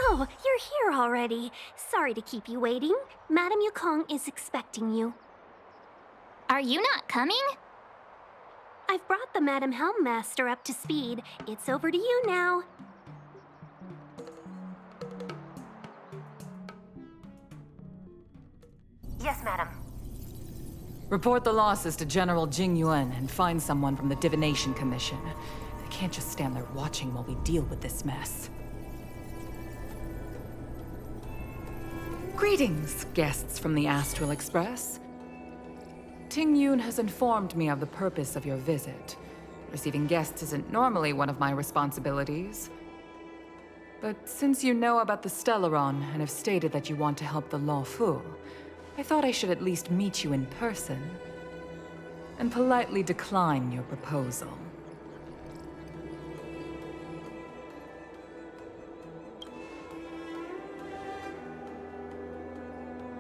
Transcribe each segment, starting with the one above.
Oh, you're here already. Sorry to keep you waiting. Madame Yukong is expecting you. Are you not coming? I've brought the Madame Helmmaster up to speed. It's over to you now. Yes, madam. Report the losses to General Jing Yuan and find someone from the Divination Commission. I can't just stand there watching while we deal with this mess. Greetings, guests from the Astral Express. Ting Yun has informed me of the purpose of your visit. Receiving guests isn't normally one of my responsibilities. But since you know about the Stellaron and have stated that you want to help the Law Fu, I thought I should at least meet you in person and politely decline your proposal.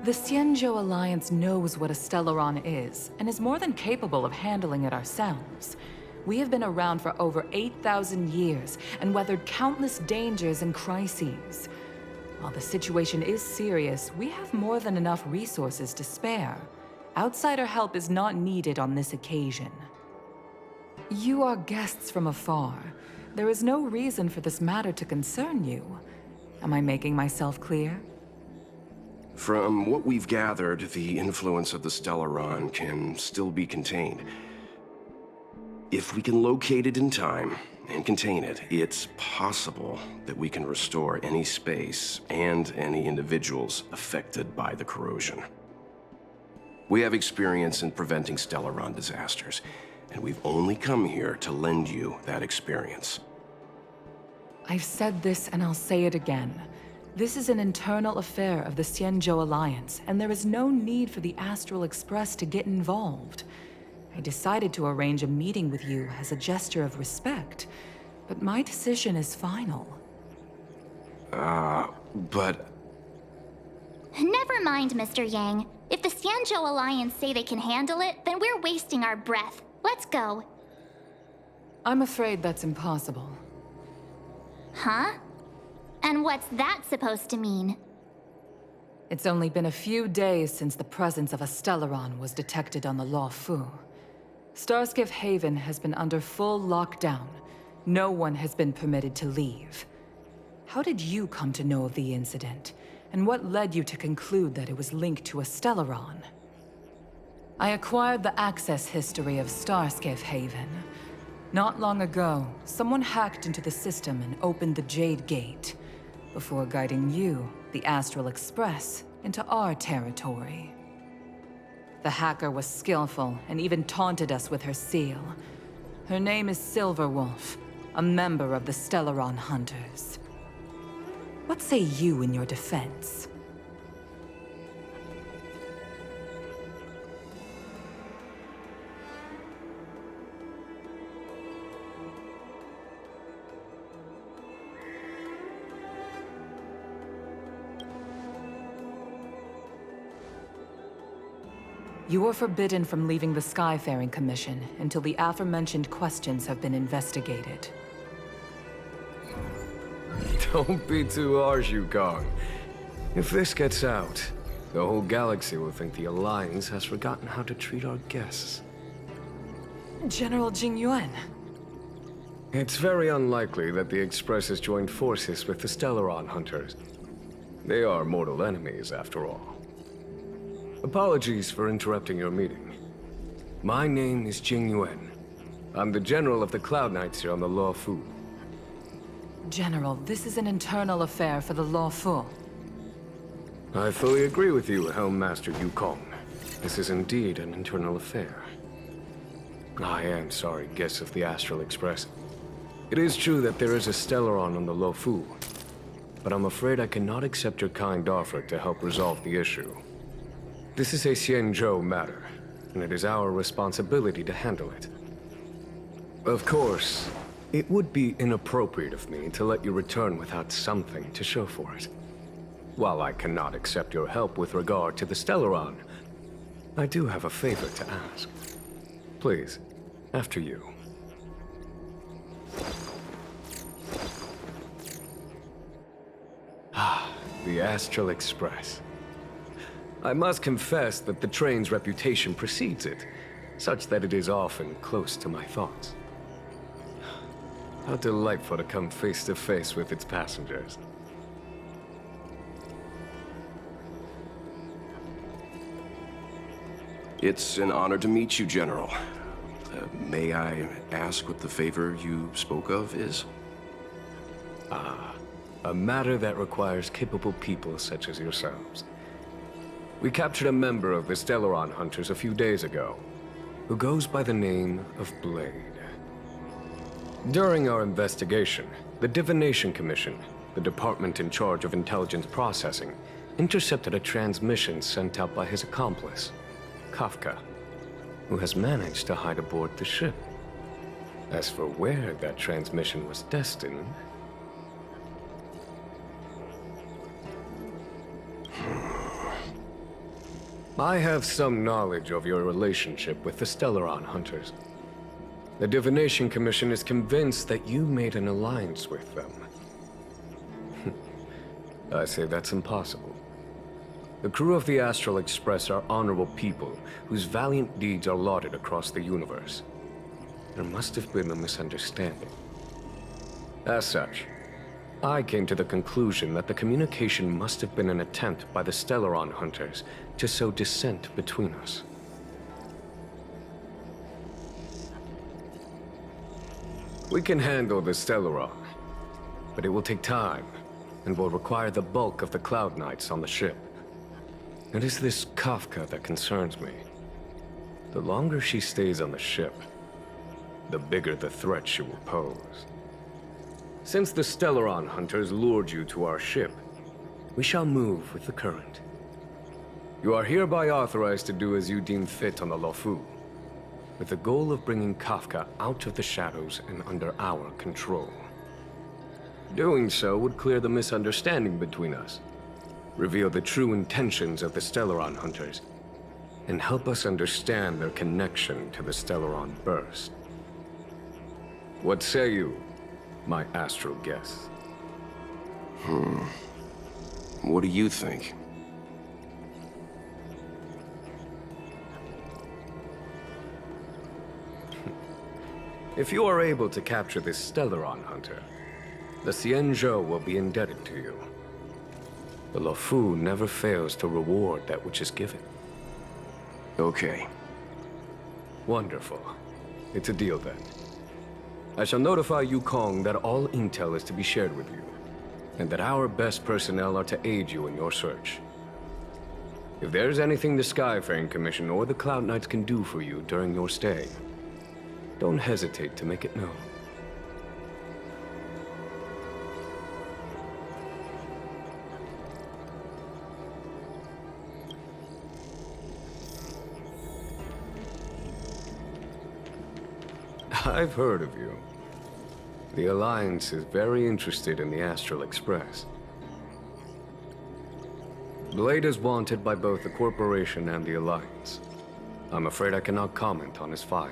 The Xianzhou Alliance knows what a Stellaron is, and is more than capable of handling it ourselves. We have been around for over 8,000 years, and weathered countless dangers and crises. While the situation is serious, we have more than enough resources to spare. Outsider help is not needed on this occasion. You are guests from afar. There is no reason for this matter to concern you. Am I making myself clear? From what we've gathered, the influence of the Stellaron can still be contained. If we can locate it in time and contain it, it's possible that we can restore any space and any individuals affected by the corrosion. We have experience in preventing Stellaron disasters, and we've only come here to lend you that experience. I've said this and I'll say it again. This is an internal affair of the Xianzhou Alliance, and there is no need for the Astral Express to get involved. I decided to arrange a meeting with you as a gesture of respect, but my decision is final. But... Never mind, Mr. Yang. If the Xianzhou Alliance say they can handle it, then we're wasting our breath. Let's go. I'm afraid that's impossible. Huh? And what's that supposed to mean? It's only been a few days since the presence of a Stellaron was detected on the Law Fu. Starskiff Haven has been under full lockdown. No one has been permitted to leave. How did you come to know of the incident? And what led you to conclude that it was linked to a Stellaron? I acquired the access history of Starskiff Haven. Not long ago, someone hacked into the system and opened the Jade Gate, before guiding you, the Astral Express, into our territory. The hacker was skillful and even taunted us with her seal. Her name is Silverwolf, a member of the Stellaron Hunters. What say you in your defense? You are forbidden from leaving the Skyfaring Commission until the aforementioned questions have been investigated. Don't be too harsh, Yukong. If this gets out, the whole galaxy will think the Alliance has forgotten how to treat our guests. General Jing Yuan. It's very unlikely that the Express has joined forces with the Stellaron Hunters. They are mortal enemies, after all. Apologies for interrupting your meeting. My name is Jing Yuan. I'm the General of the Cloud Knights here on the Law Fu. General, this is an internal affair for the Law Fu. I fully agree with you, Helmmaster Yukong. This is indeed an internal affair. I am sorry, guests of the Astral Express. It is true that there is a Stellaron on the Law Fu, but I'm afraid I cannot accept your kind offer to help resolve the issue. This is a Xianzhou matter, and it is our responsibility to handle it. Of course, it would be inappropriate of me to let you return without something to show for it. While I cannot accept your help with regard to the Stellaron, I do have a favor to ask. Please, after you. The Astral Express. I must confess that the train's reputation precedes it, such that it is often close to my thoughts. How delightful to come face to face with its passengers. It's an honor to meet you, General. May I ask what the favor you spoke of is? A matter that requires capable people such as yourselves. We captured a member of the Stellaron Hunters a few days ago, who goes by the name of Blade. During our investigation, the Divination Commission, the department in charge of intelligence processing, intercepted a transmission sent out by his accomplice, Kafka, who has managed to hide aboard the ship. As for where that transmission was destined... I have some knowledge of your relationship with the Stellaron Hunters. The Divination Commission is convinced that you made an alliance with them. I say that's impossible. The crew of the Astral Express are honorable people whose valiant deeds are lauded across the universe. There must have been a misunderstanding. As such, I came to the conclusion that the communication must have been an attempt by the Stellaron Hunters to sow dissent between us. We can handle the Stellaron, but it will take time, and will require the bulk of the Cloud Knights on the ship. It is this Kafka that concerns me. The longer she stays on the ship, the bigger the threat she will pose. Since the Stellaron Hunters lured you to our ship, we shall move with the current. You are hereby authorized to do as you deem fit on the Luofu, with the goal of bringing Kafka out of the shadows and under our control. Doing so would clear the misunderstanding between us, reveal the true intentions of the Stellaron Hunters, and help us understand their connection to the Stellaron Burst. What say you, my astral guests? What do you think? If you are able to capture this Stellaron Hunter, the Xianzhou will be indebted to you. The Luofu never fails to reward that which is given. Okay. Wonderful. It's a deal then. I shall notify Yukong that all intel is to be shared with you, and that our best personnel are to aid you in your search. If there's anything the Skyfaring Commission or the Cloud Knights can do for you during your stay, don't hesitate to make it known. I've heard of you. The Alliance is very interested in the Astral Express. Blade is wanted by both the Corporation and the Alliance. I'm afraid I cannot comment on his file.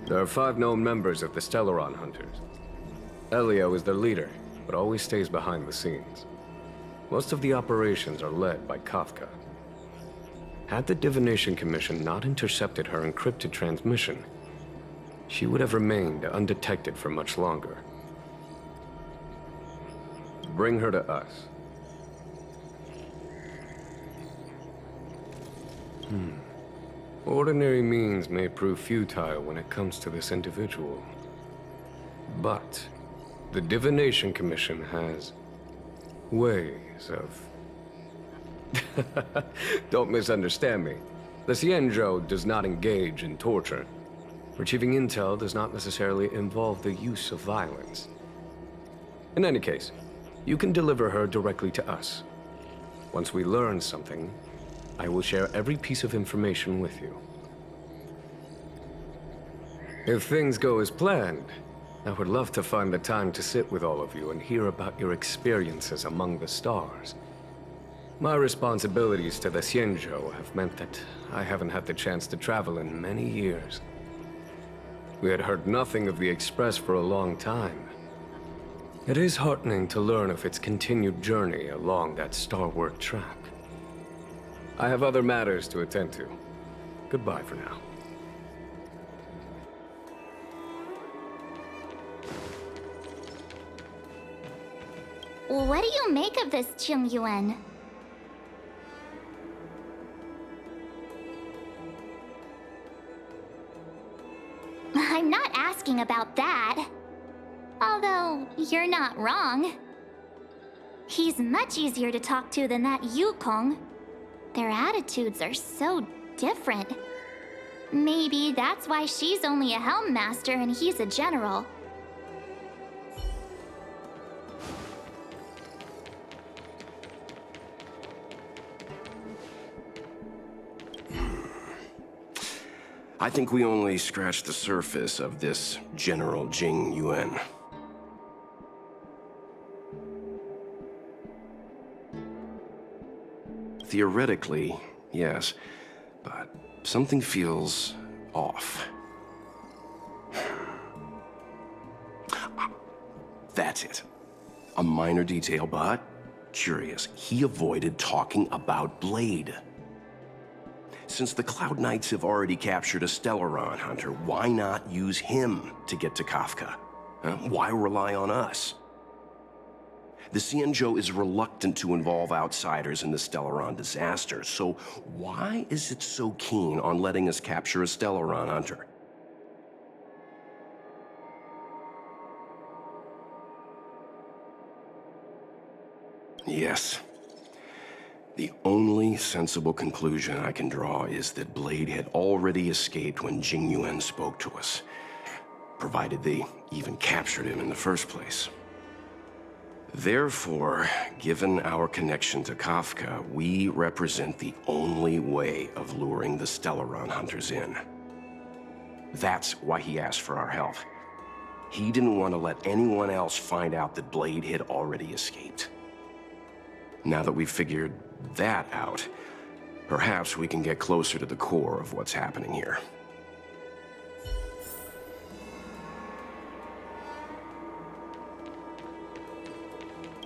There are 5 known members of the Stellaron Hunters. Elio is their leader, but always stays behind the scenes. Most of the operations are led by Kafka. Had the Divination Commission not intercepted her encrypted transmission, she would have remained undetected for much longer. Bring her to us. Ordinary means may prove futile when it comes to this individual. But the Divination Commission has ways of... Don't misunderstand me. The Xianzhou does not engage in torture. Retrieving intel does not necessarily involve the use of violence. In any case, you can deliver her directly to us. Once we learn something, I will share every piece of information with you. If things go as planned, I would love to find the time to sit with all of you and hear about your experiences among the stars. My responsibilities to the Xianzhou have meant that I haven't had the chance to travel in many years. We had heard nothing of the Express for a long time. It is heartening to learn of its continued journey along that star-work track. I have other matters to attend to. Goodbye for now. What do you make of this, Chung Yuan? I'm not asking about that. Although, you're not wrong. He's much easier to talk to than that Yukong. Their attitudes are so different. Maybe that's why she's only a Helm Master and he's a general. I think we only scratched the surface of this General Jing Yuan. Theoretically, yes, but something feels off. That's it. A minor detail, but curious. He avoided talking about Blade. Since the Cloud Knights have already captured a Stellaron hunter, why not use him to get to Kafka? Why rely on us? The Xianzhou is reluctant to involve outsiders in the Stellaron disaster, so why is it so keen on letting us capture a Stellaron hunter? Yes. The only sensible conclusion I can draw is that Blade had already escaped when Jing Yuan spoke to us, provided they even captured him in the first place. Therefore, given our connection to Kafka, we represent the only way of luring the Stellaron hunters in. That's why he asked for our help. He didn't want to let anyone else find out that Blade had already escaped. Now that we've figured that out, perhaps we can get closer to the core of what's happening here.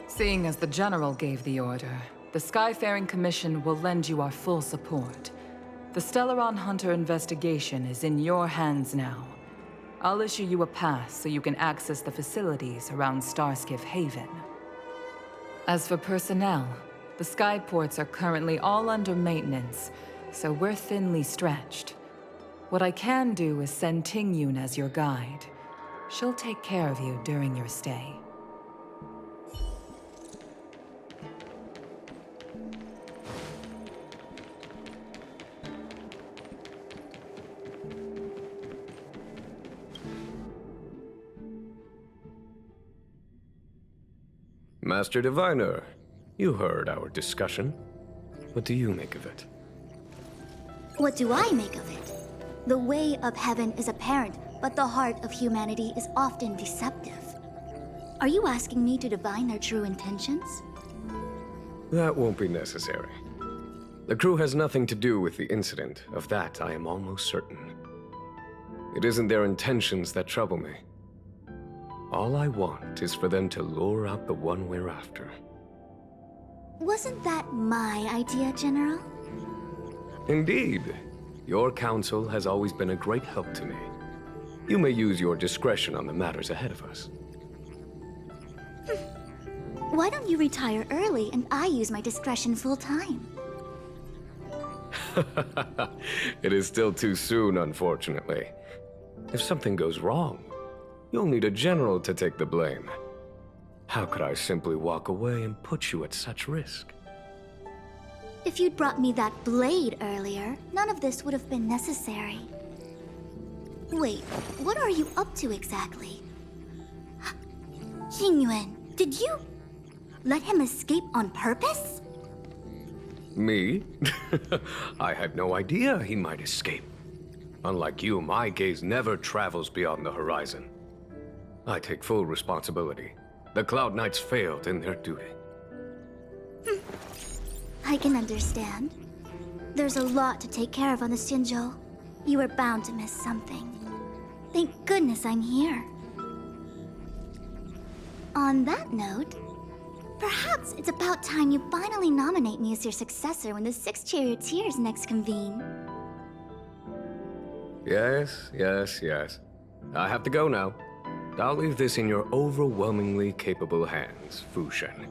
Seeing as the General gave the order, the Skyfaring Commission will lend you our full support. The Stellaron Hunter investigation is in your hands now. I'll issue you a pass so you can access the facilities around Starskiff Haven. As for personnel, the skyports are currently all under maintenance, so we're thinly stretched. What I can do is send Tingyun as your guide. She'll take care of you during your stay. Master Diviner, you heard our discussion. What do you make of it? What do I make of it? The way of heaven is apparent, but the heart of humanity is often deceptive. Are you asking me to divine their true intentions? That won't be necessary. The crew has nothing to do with the incident. Of that, I am almost certain. It isn't their intentions that trouble me. All I want is for them to lure out the one we're after. Wasn't that my idea, General? Indeed. Your counsel has always been a great help to me. You may use your discretion on the matters ahead of us. Why don't you retire early and I use my discretion full time? It is still too soon, unfortunately. If something goes wrong, you'll need a general to take the blame. How could I simply walk away and put you at such risk? If you'd brought me that blade earlier, none of this would have been necessary. Wait, what are you up to exactly? Yingyuan, did you let him escape on purpose? Me? I had no idea he might escape. Unlike you, my gaze never travels beyond the horizon. I take full responsibility. The Cloud Knights failed in their duty. I can understand. There's a lot to take care of on the Xianzhou. You were bound to miss something. Thank goodness I'm here. On that note, perhaps it's about time you finally nominate me as your successor when the Six Charioteers next convene. Yes, yes, yes. I have to go now. I'll leave this in your overwhelmingly capable hands, Fushen.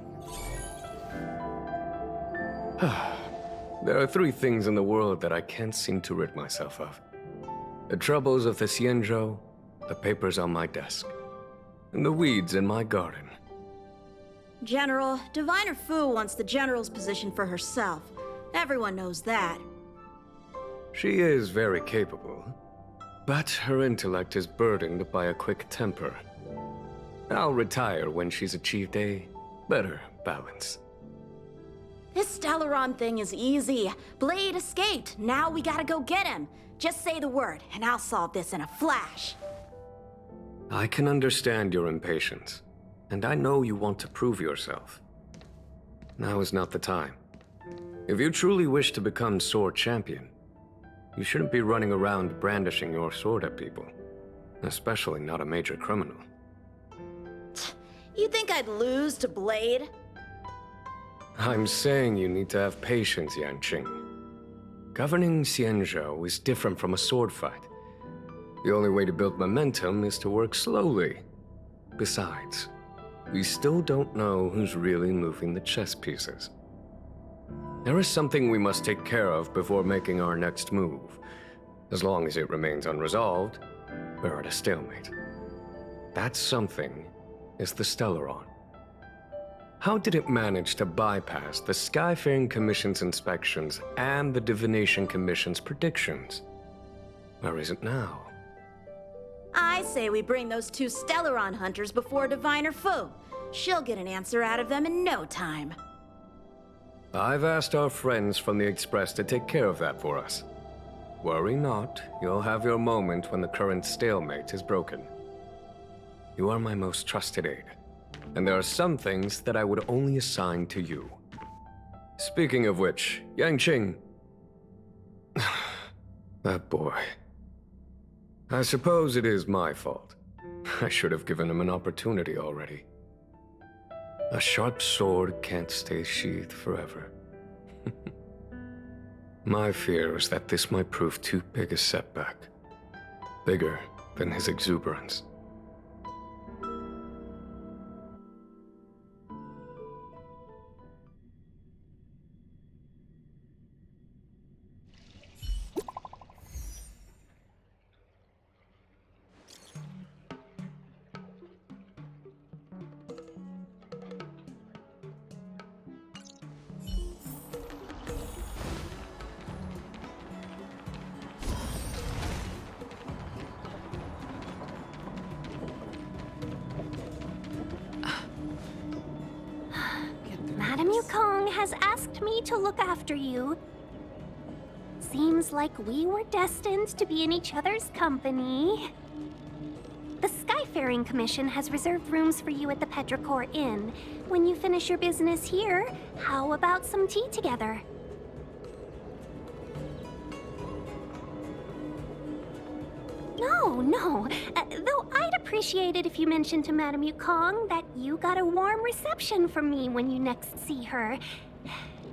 There are three things in the world that I can't seem to rid myself of. The troubles of the Xianzhou, the papers on my desk, and the weeds in my garden. General, Diviner Fu wants the General's position for herself. Everyone knows that. She is very capable, but her intellect is burdened by a quick temper. I'll retire when she's achieved a better balance. This Stellaron thing is easy. Blade escaped. Now we gotta go get him. Just say the word, and I'll solve this in a flash. I can understand your impatience, and I know you want to prove yourself. Now is not the time. If you truly wish to become sword champion, you shouldn't be running around brandishing your sword at people, especially not a major criminal. You think I'd lose to Blade? I'm saying you need to have patience, Yanqing. Governing Xianzhou is different from a sword fight. The only way to build momentum is to work slowly. Besides, we still don't know who's really moving the chess pieces. There is something we must take care of before making our next move. As long as it remains unresolved, we're at a stalemate. That something is the Stellaron. How did it manage to bypass the Skyfaring Commission's inspections and the Divination Commission's predictions? Where is it now? I say we bring those two Stellaron hunters before Diviner Fu. She'll get an answer out of them in no time. I've asked our friends from the Express to take care of that for us. Worry not, you'll have your moment when the current stalemate is broken. You are my most trusted aide, and there are some things that I would only assign to you. Speaking of which, Yanqing... that boy. I suppose it is my fault. I should have given him an opportunity already. A sharp sword can't stay sheathed forever. My fear is that this might prove too big a setback. Bigger than his exuberance. Madame Yukong has asked me to look after you. Seems like we were destined to be in each other's company. The Skyfaring Commission has reserved rooms for you at the Petrichor Inn. When you finish your business here, how about some tea together? No. Though I'd appreciate it if you mentioned to Madame Yukong that you got a warm reception from me when you next see her.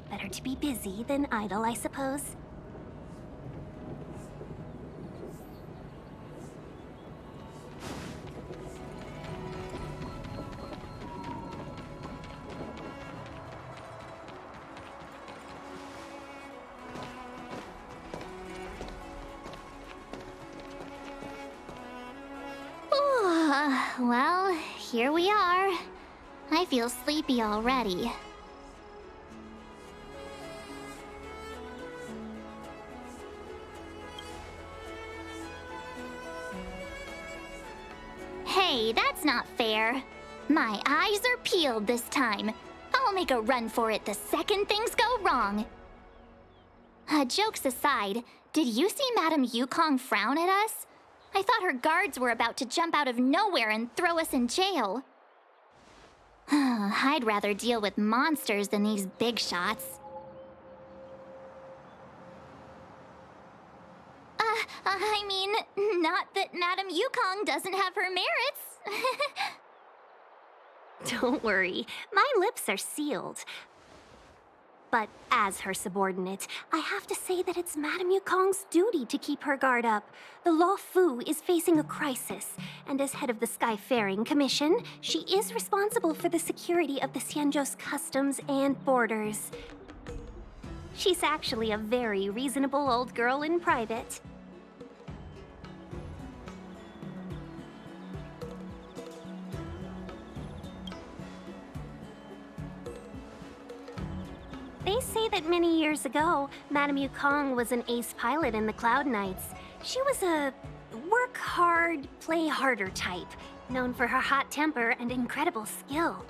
Better to be busy than idle, I suppose. Well, here we are. I feel sleepy already. Hey, that's not fair. My eyes are peeled this time. I'll make a run for it the second things go wrong. Jokes aside, did you see Madame Yukong frown at us? I thought her guards were about to jump out of nowhere and throw us in jail. I'd rather deal with monsters than these big shots. I mean, not that Madame Yukong doesn't have her merits. Don't worry, my lips are sealed. But as her subordinate, I have to say that it's Madame Yukong's duty to keep her guard up. The Law Fu is facing a crisis, and as head of the Skyfaring Commission, she is responsible for the security of the Xianzhou's customs and borders. She's actually a very reasonable old girl in private. They say that many years ago, Madame Yukong was an ace pilot in the Cloud Knights. She was a work hard, play harder type, known for her hot temper and incredible skill.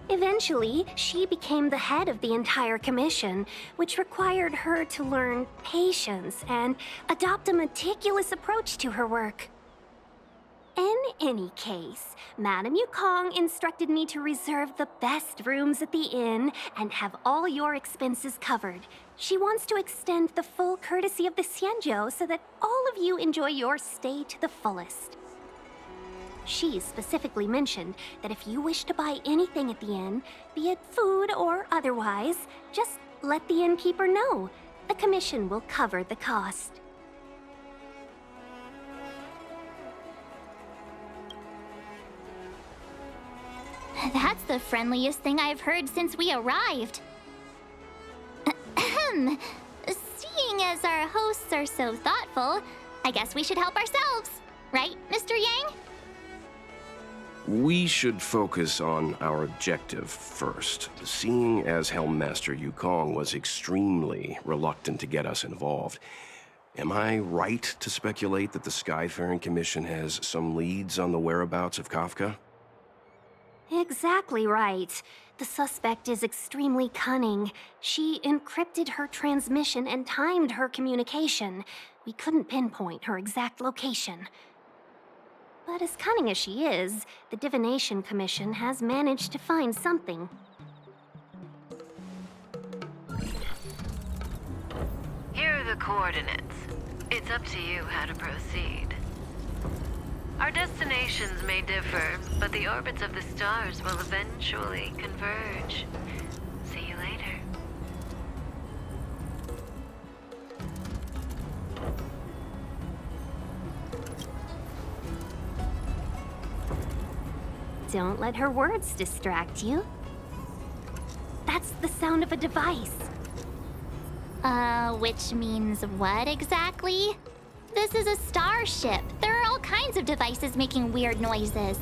Eventually, she became the head of the entire commission, which required her to learn patience and adopt a meticulous approach to her work. In any case, Madame Yukong instructed me to reserve the best rooms at the inn and have all your expenses covered. She wants to extend the full courtesy of the Xianzhou so that all of you enjoy your stay to the fullest. She specifically mentioned that if you wish to buy anything at the inn, be it food or otherwise, just let the innkeeper know. The commission will cover the cost. That's the friendliest thing I've heard since we arrived. Ahem. Seeing as our hosts are so thoughtful, I guess we should help ourselves. Right, Mr. Yang? We should focus on our objective first. Seeing as Helmmaster Yukong was extremely reluctant to get us involved, am I right to speculate that the Skyfaring Commission has some leads on the whereabouts of Kafka? Exactly right. The suspect is extremely cunning. She encrypted her transmission and timed her communication. We couldn't pinpoint her exact location. But as cunning as she is, the Divination Commission has managed to find something. Here are the coordinates. It's up to you how to proceed. Our destinations may differ, but the orbits of the stars will eventually converge. See you later. Don't let her words distract you. That's the sound of a device. Which means what exactly? This is a starship. There are all kinds of devices making weird noises.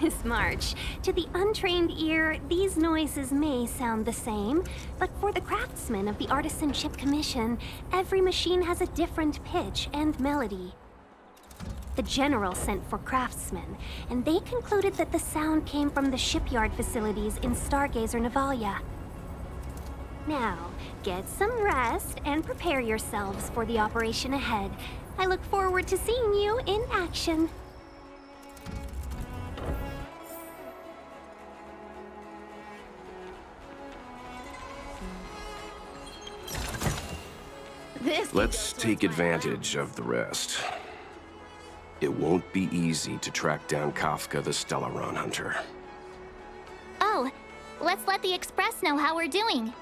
Miss March, to the untrained ear, these noises may sound the same, but for the craftsmen of the Artisanship Commission, every machine has a different pitch and melody. The General sent for craftsmen, and they concluded that the sound came from the shipyard facilities in Stargazer Navalia. Now, get some rest and prepare yourselves for the operation ahead. I look forward to seeing you in action. Let's take advantage of the rest. It won't be easy to track down Kafka the Stellaron Hunter. Oh, let's let the Express know how we're doing.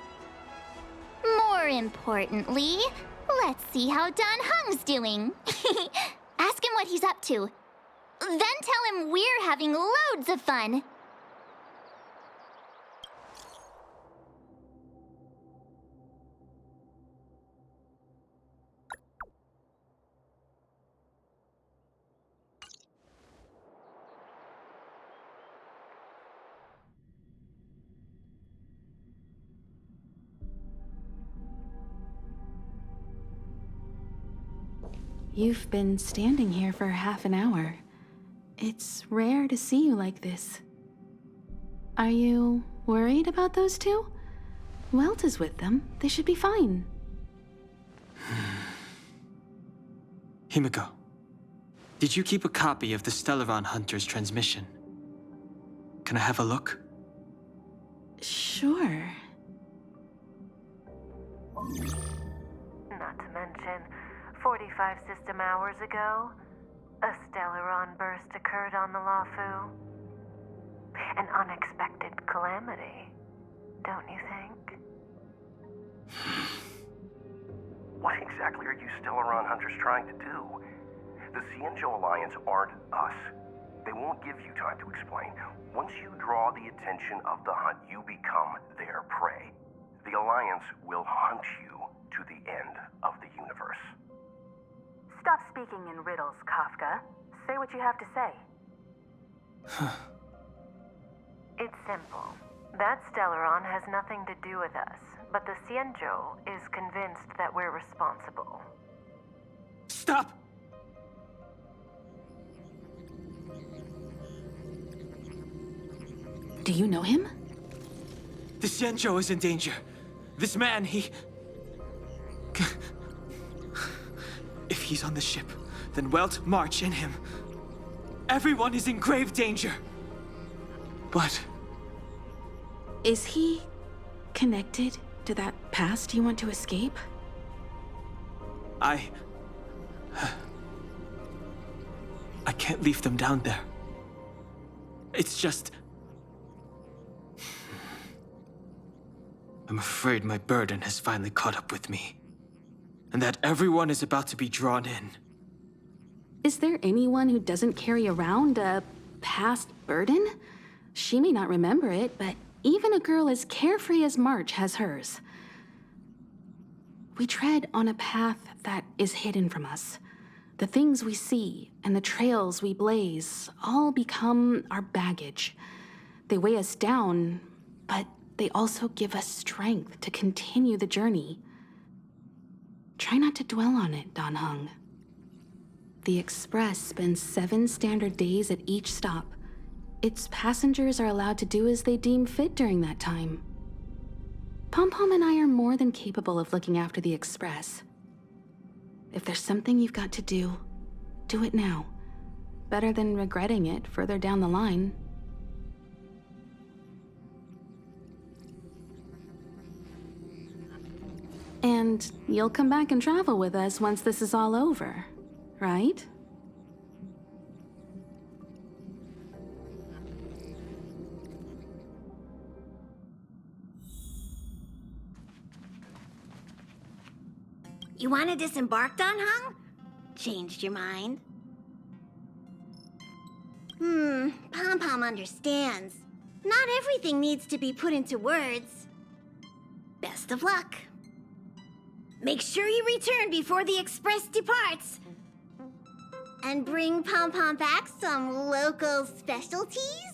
More importantly, let's see how Don Hung's doing. Ask him what he's up to. Then tell him we're having loads of fun. You've been standing here for half an hour. It's rare to see you like this. Are you worried about those two? Welt is with them. They should be fine. Himiko, did you keep a copy of the Stellaron Hunter's transmission? Can I have a look? Sure. Not to mention, 45 system hours ago, a Stellaron burst occurred on the Lafu. unexpected calamity, don't you think? What exactly are you Stellaron hunters trying to do? The Cienjo Alliance aren't us. They won't give you time to explain. Once you draw the attention of the hunt, you become their prey. The Alliance will hunt you to the end of the universe. Stop speaking in riddles, Kafka. Say what you have to say. It's simple. That Stellaron has nothing to do with us, but the Cienjo is convinced that we're responsible. Stop! Do you know him? The Xianzhou is in danger. This man, If he's on the ship, then Welt, March, and him. Everyone is in grave danger. But Is he connected to that past you want to escape? I can't leave them down there. It's just... I'm afraid my burden has finally caught up with me. And that everyone is about to be drawn in. Is there anyone who doesn't carry around a past burden? She may not remember it, but even a girl as carefree as March has hers. We tread on a path that is hidden from us. The things we see and the trails we blaze all become our baggage. They weigh us down, but they also give us strength to continue the journey. Try not to dwell on it, Dan Heng. The Express spends 7 standard days at each stop. Its passengers are allowed to do as they deem fit during that time. Pom-Pom and I are more than capable of looking after the Express. If there's something you've got to do it now. Better than regretting it further down the line. And you'll come back and travel with us once this is all over, right? You want to disembark, Dan Heng? Changed your mind? Pom-Pom understands. Not everything needs to be put into words. Best of luck. Make sure you return before the Express departs. And bring Pom-Pom back some local specialties?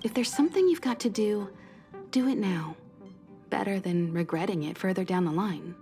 If there's something you've got to do it now. Better than regretting it further down the line.